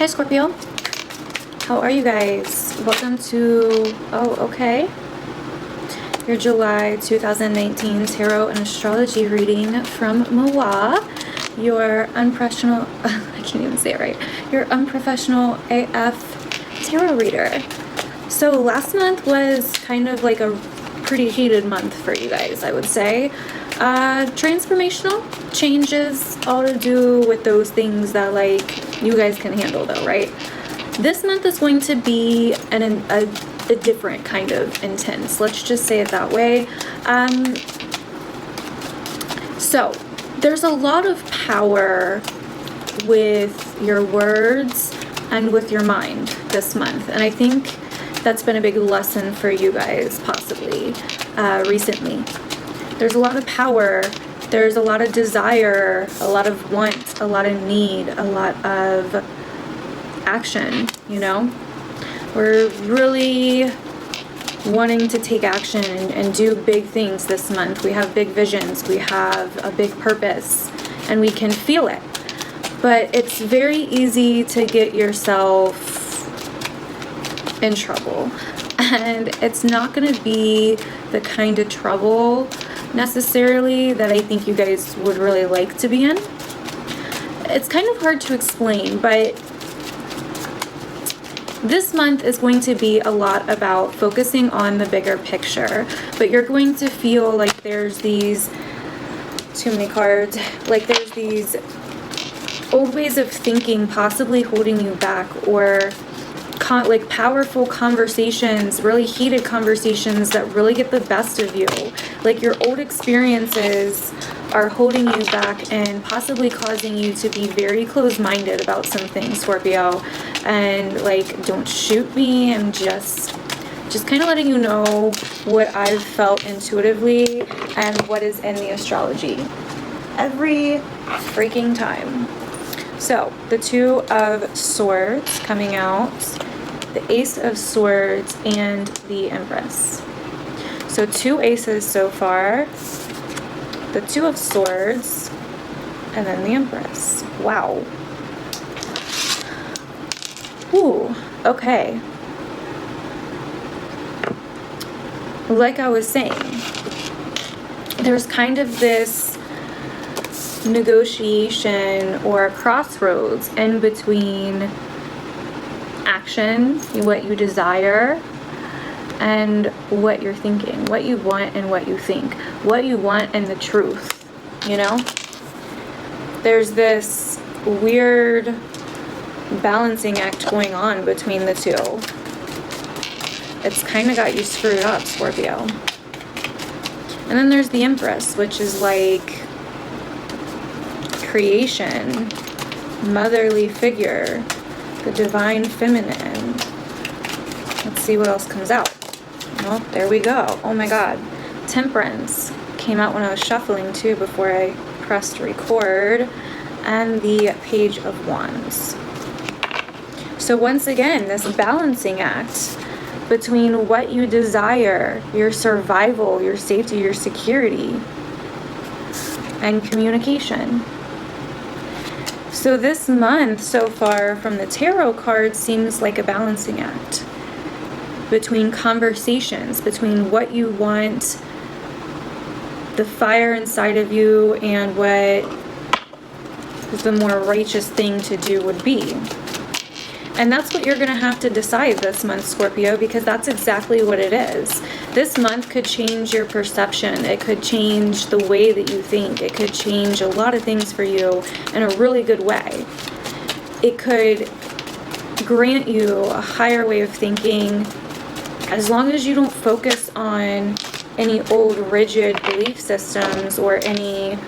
Hi Scorpio, how are you guys? Welcome to, your July 2019 Tarot and Astrology reading from Moa, your unprofessional, I can't even say it right, your unprofessional AF tarot reader. So last month was kind of like a pretty heated month for you guys, I would say. Transformational changes, all to do with those things that like you guys can handle though, right? This month is going to be a different kind of intense, let's just say it that way. So there's a lot of power with your words and with your mind this month, and I think that's been a big lesson for you guys possibly recently. There's a lot of power, there's a lot of desire, a lot of want, a lot of need, a lot of action, you know? We're really wanting to take action and do big things this month. We have big visions, we have a big purpose, and we can feel it. But it's very easy to get yourself in trouble. And it's not going to be the kind of trouble necessarily that I think you guys would really like to be in. It's kind of hard to explain, but this month is going to be a lot about focusing on the bigger picture, but you're going to feel like there's these, too many cards, like there's these old ways of thinking possibly holding you back, or like powerful conversations, really heated conversations that really get the best of you. Like your old experiences are holding you back and possibly causing you to be very closed-minded about some things, Scorpio. And like, don't shoot me, I'm just kind of letting you know what I've felt intuitively and what is in the astrology every freaking time. So the Two of Swords coming out, the Ace of Swords, and the Empress. So 2 aces so far, the Two of Swords, and then the Empress. Wow. Ooh, okay. Like I was saying, there's kind of this negotiation or crossroads in between action, what you desire, and what you're thinking, what you want and what you think, what you want and the truth, you know? There's this weird balancing act going on between the two. It's kind of got you screwed up, Scorpio. And then there's the Empress, which is like creation, motherly figure, the divine feminine. Let's see what else comes out. Well, there we go. Oh my god. Temperance came out when I was shuffling too before I pressed record. And the Page of Wands. So once again, this balancing act between what you desire, your survival, your safety, your security, and communication. So this month so far from the tarot card seems like a balancing act between conversations, between what you want, the fire inside of you, and what the more righteous thing to do would be. And that's what you're going to have to decide this month, Scorpio, because that's exactly what it is. This month could change your perception. It could change the way that you think. It could change a lot of things for you in a really good way. It could grant you a higher way of thinking, as long as you don't focus on any old rigid belief systems or any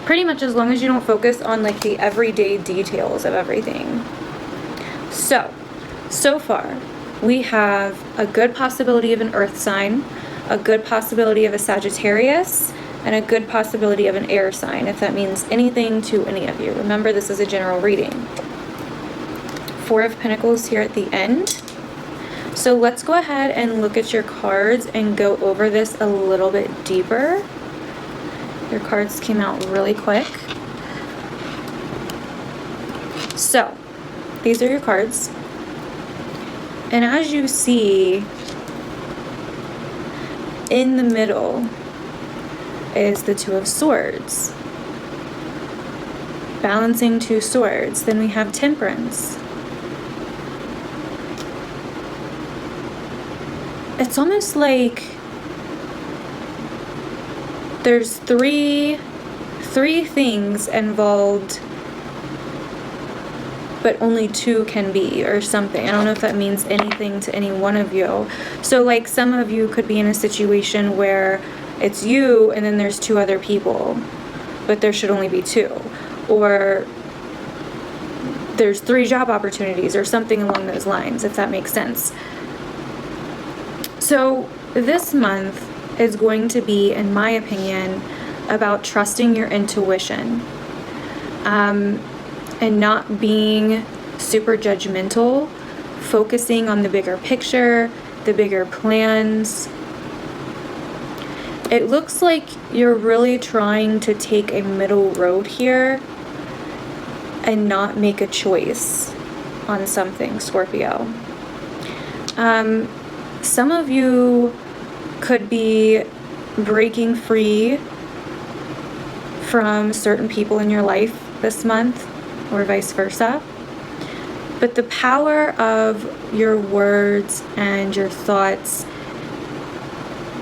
pretty much as long as you don't focus on like the everyday details of everything. So far we have a good possibility of an earth sign, a good possibility of a Sagittarius, and a good possibility of an air sign, if that means anything to any of you. Remember, this is a general reading. 4 of Pentacles here at the end. So let's go ahead and look at your cards and go over this a little bit deeper Your cards came out really quick. So, these are your cards. And as you see, in the middle is the Two of Swords. Balancing two swords. Then we have Temperance. It's almost like there's three things involved, but only two can be, or something. I don't know if that means anything to any one of you. So like some of you could be in a situation where it's you and then there's two other people, but there should only be two. Or there's 3 job opportunities or something along those lines, if that makes sense. So this month is going to be, in my opinion, about trusting your intuition, and not being super judgmental, focusing on the bigger picture, the bigger plans. It looks like you're really trying to take a middle road here and not make a choice on something, Scorpio. Some of you could be breaking free from certain people in your life this month, or vice versa. But the power of your words and your thoughts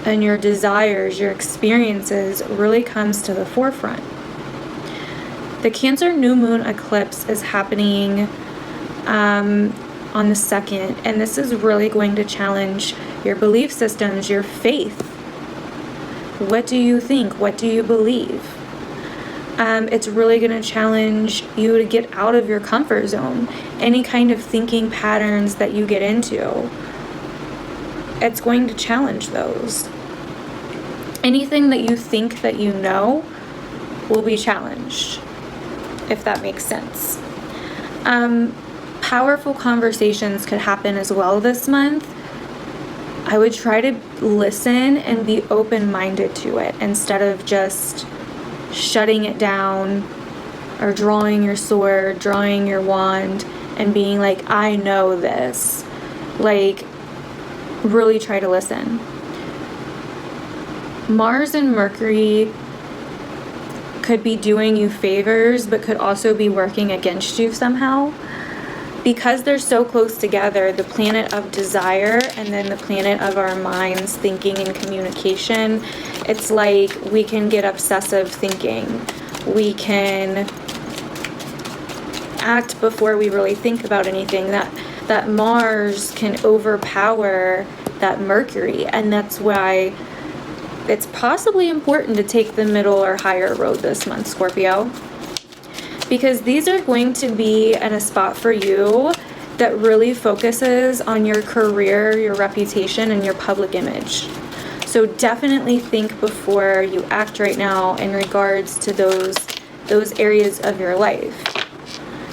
and your desires, your experiences, really comes to the forefront. The Cancer new moon eclipse is happening on the 2nd, and this is really going to challenge your belief systems, your faith. What do you think? What do you believe? It's really going to challenge you to get out of your comfort zone. Any kind of thinking patterns that you get into, it's going to challenge those. Anything that you think that you know will be challenged, if that makes sense. Powerful conversations could happen as well this month. I would try to listen and be open-minded to it instead of just shutting it down or drawing your sword, drawing your wand, and being like, I know this. Like, really try to listen. Mars and Mercury could be doing you favors, but could also be working against you somehow. Because they're so close together, the planet of desire and then the planet of our minds, thinking and communication, it's like we can get obsessive thinking. We can act before we really think about anything. That Mars can overpower that Mercury, and that's why it's possibly important to take the middle or higher road this month, Scorpio. Because these are going to be in a spot for you that really focuses on your career, your reputation, and your public image. So definitely think before you act right now in regards to those areas of your life.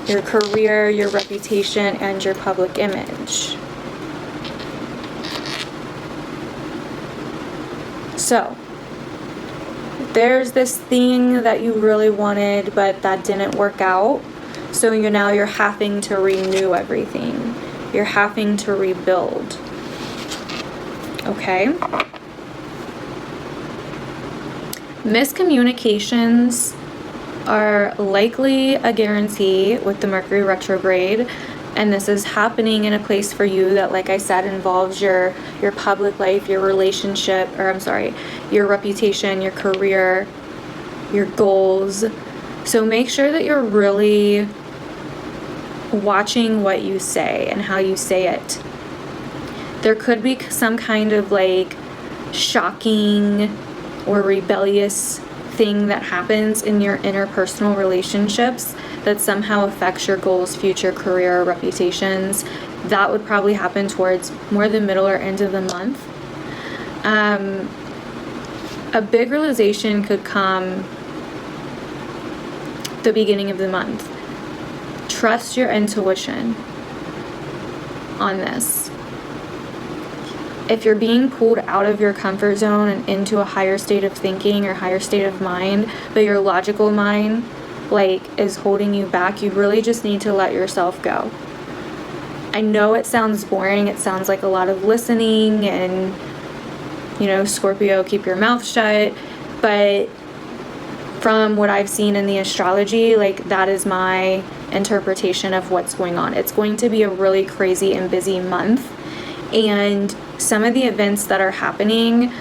Your career, your reputation, and your public image. So, there's this thing that you really wanted, but that didn't work out. So now you're having to renew everything. You're having to rebuild. Okay? Miscommunications are likely a guarantee with the Mercury retrograde. And this is happening in a place for you that, like I said, involves your public life, your relationship, your reputation, your career, your goals. So make sure that you're really watching what you say and how you say it. There could be some kind of like shocking or rebellious thing that happens in your interpersonal relationships that somehow affects your goals, future career, reputations. That would probably happen towards more the middle or end of the month. A big realization could come the beginning of the month. Trust your intuition on this. if you're being pulled out of your comfort zone and into a higher state of thinking or higher state of mind, but your logical mind like is holding you back, you really just need to let yourself go. I know it sounds boring. It sounds like a lot of listening and, you know, Scorpio, keep your mouth shut. But from what I've seen in the astrology, like that is my interpretation of what's going on. It's going to be a really crazy and busy month. And some of the events that are happening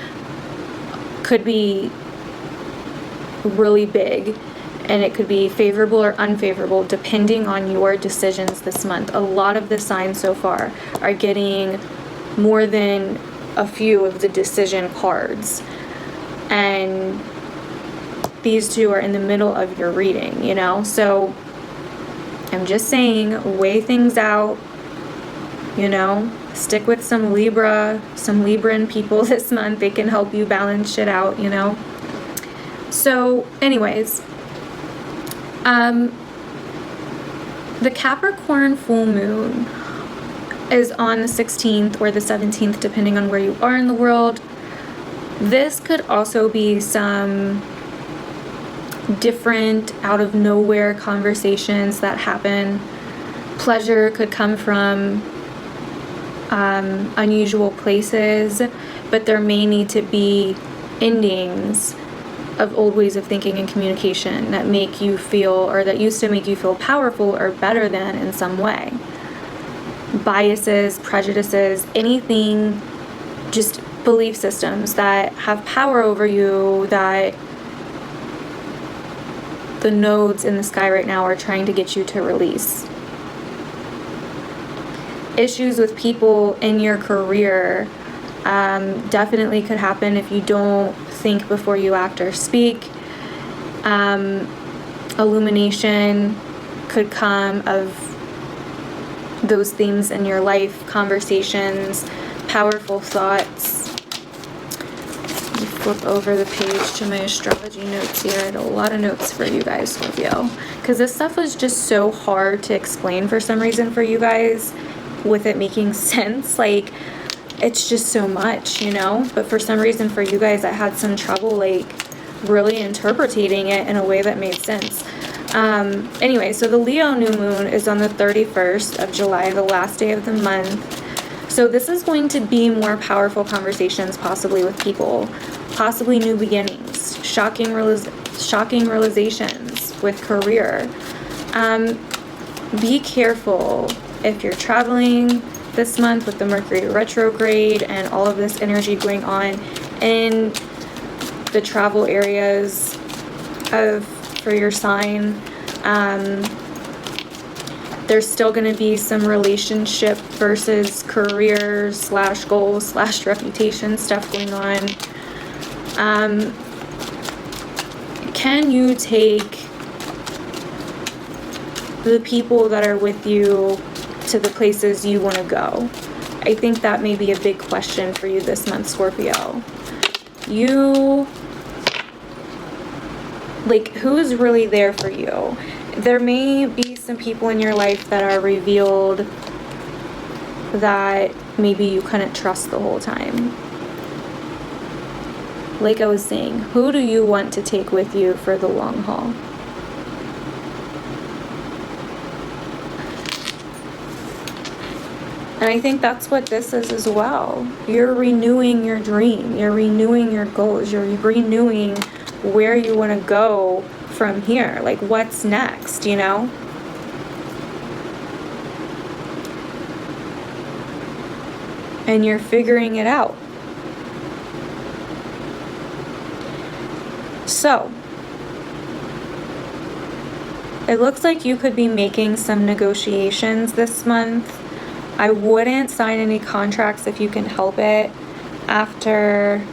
could be really big, and it could be favorable or unfavorable depending on your decisions this month. A lot of the signs so far are getting more than a few of the decision cards, and these two are in the middle of your reading, you know? So I'm just saying, weigh things out, you know? Stick with some Libran people this month. They can help you balance shit out, you know? So anyways, the Capricorn full moon is on the 16th or the 17th, depending on where you are in the world. This could also be some different out of nowhere conversations that happen. Pleasure could come from unusual places, but there may need to be endings of old ways of thinking and communication that make you feel, or that used to make you feel powerful or better than in some way. Biases, prejudices, anything, just belief systems that have power over you that the nodes in the sky right now are trying to get you to release. Issues with people in your career definitely could happen if you don't think before you act or speak. Illumination could come of those themes in your life, conversations, powerful thoughts. Let me flip over the page to my astrology notes here. I had a lot of notes for you guys, Scorpio, because this stuff was just so hard to explain for some reason for you guys, with it making sense. Like, it's just so much, you know? But for some reason for you guys, I had some trouble, like, really interpreting it in a way that made sense. Anyway, so the Leo new moon is on the 31st of July, the last day of the month. So this is going to be more powerful conversations, possibly with people, possibly new beginnings, shocking realizations with career. Be careful if you're traveling this month with the Mercury retrograde and all of this energy going on in the travel areas for your sign. There's still going to be some relationship versus career / goals / reputation stuff going on. Can you take the people that are with you to the places you want to go? I think that may be a big question for you this month, Scorpio. Who's really there for you? There may be some people in your life that are revealed that maybe you couldn't trust the whole time. Like I was saying, who do you want to take with you for the long haul? And I think that's what this is as well. You're renewing your dream. You're renewing your goals. You're renewing where you want to go from here. Like, what's next, you know? And you're figuring it out. So, it looks like you could be making some negotiations this month. I wouldn't sign any contracts if you can help it after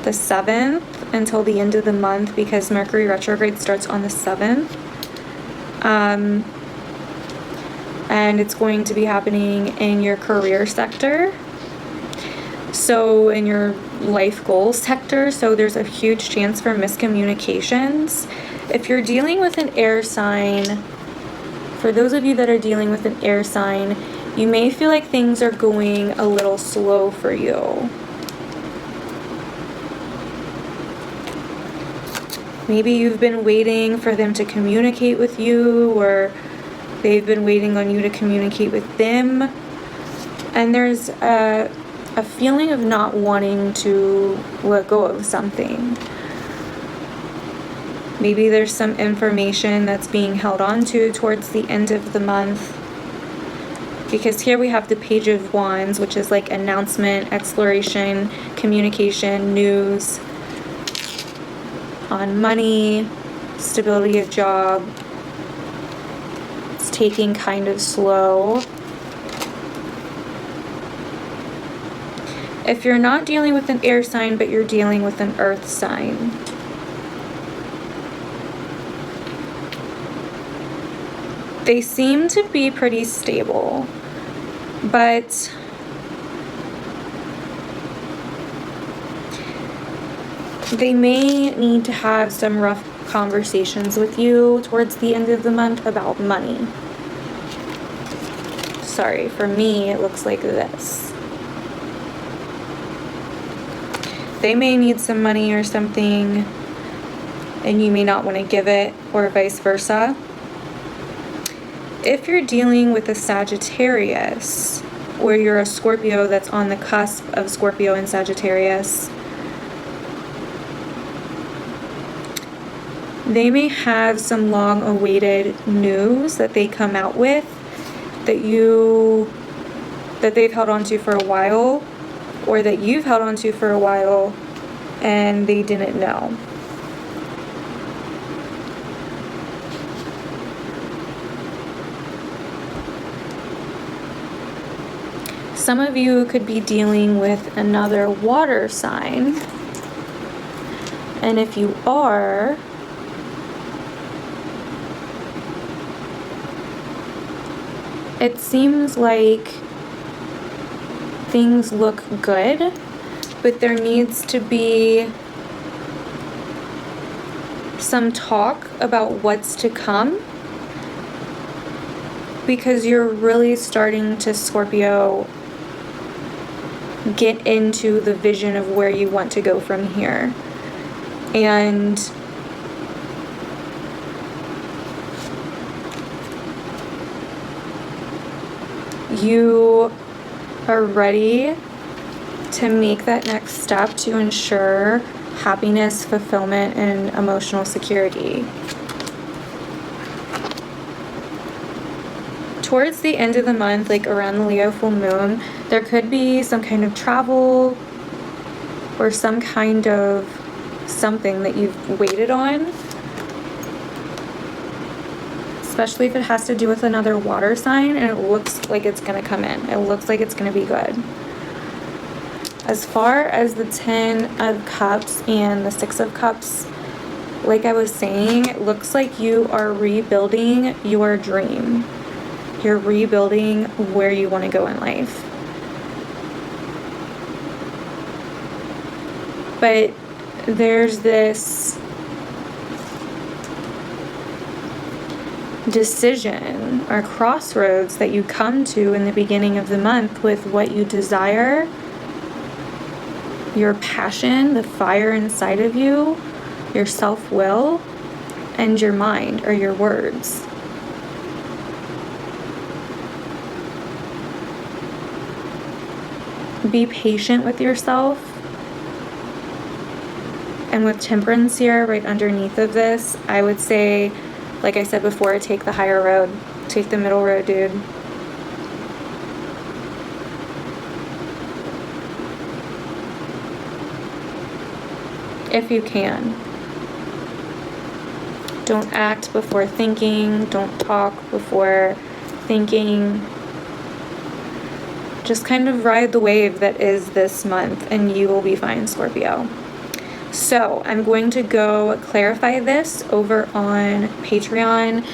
the 7th until the end of the month, because Mercury retrograde starts on the 7th. And it's going to be happening in your career sector. So in your life goals sector. So there's a huge chance for miscommunications. If you're dealing with an air sign, for those of you that are dealing with an air sign, you may feel like things are going a little slow for you. Maybe you've been waiting for them to communicate with you, or they've been waiting on you to communicate with them. And there's a feeling of not wanting to let go of something. Maybe there's some information that's being held on to towards the end of the month. Because here we have the Page of Wands, which is like announcement, exploration, communication, news, on money, stability of job. It's taking kind of slow. If you're not dealing with an air sign, but you're dealing with an earth sign, they seem to be pretty stable, but they may need to have some rough conversations with you towards the end of the month about money. Sorry, for me, it looks like this. They may need some money or something, and you may not want to give it, or vice versa. If you're dealing with a Sagittarius, or you're a Scorpio that's on the cusp of Scorpio and Sagittarius, they may have some long-awaited news that they come out with that they've held on to for a while, or that you've held on to for a while and they didn't know. Some of you could be dealing with another water sign, and if you are, it seems like things look good, but there needs to be some talk about what's to come, because you're really starting to, Scorpio, get into the vision of where you want to go from here. And you are ready to make that next step to ensure happiness, fulfillment, and emotional security. Towards the end of the month, like around the Leo full moon, there could be some kind of travel or some kind of something that you've waited on, especially if it has to do with another water sign, and it looks like it's going to come in. It looks like it's going to be good. As far as the 10 of Cups and the 6 of Cups, like I was saying, it looks like you are rebuilding your dream. You're rebuilding where you want to go in life. But there's this decision or crossroads that you come to in the beginning of the month with what you desire, your passion, the fire inside of you, your self-will, and your mind, or your words. Be patient with yourself. And with Temperance here, right underneath of this, I would say, like I said before, take the higher road. Take the middle road, dude. If you can. Don't act before thinking. Don't talk before thinking. Just kind of ride the wave that is this month, and you will be fine, Scorpio. So I'm going to go clarify this over on Patreon.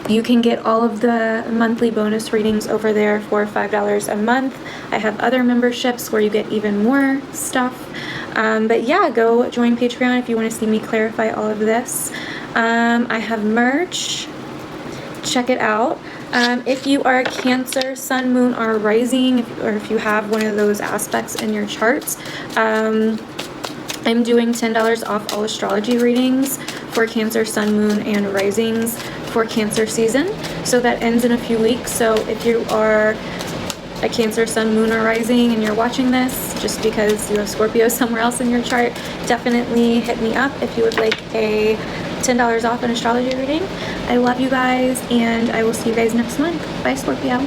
You can get all of the monthly bonus readings over there for $5 a month. I have other memberships where you get even more stuff. But yeah, go join Patreon if you want to see me clarify all of this. I have merch. Check it out. If you are a Cancer, Sun, Moon, or Rising, or if you have one of those aspects in your charts, I'm doing $10 off all astrology readings for Cancer, Sun, Moon, and Risings for Cancer season. So that ends in a few weeks. So if you are a Cancer, Sun, Moon, or Rising and you're watching this just because you have Scorpio somewhere else in your chart, definitely hit me up if you would like a $10 off an astrology reading. I love you guys, and I will see you guys next month. Bye, Scorpio.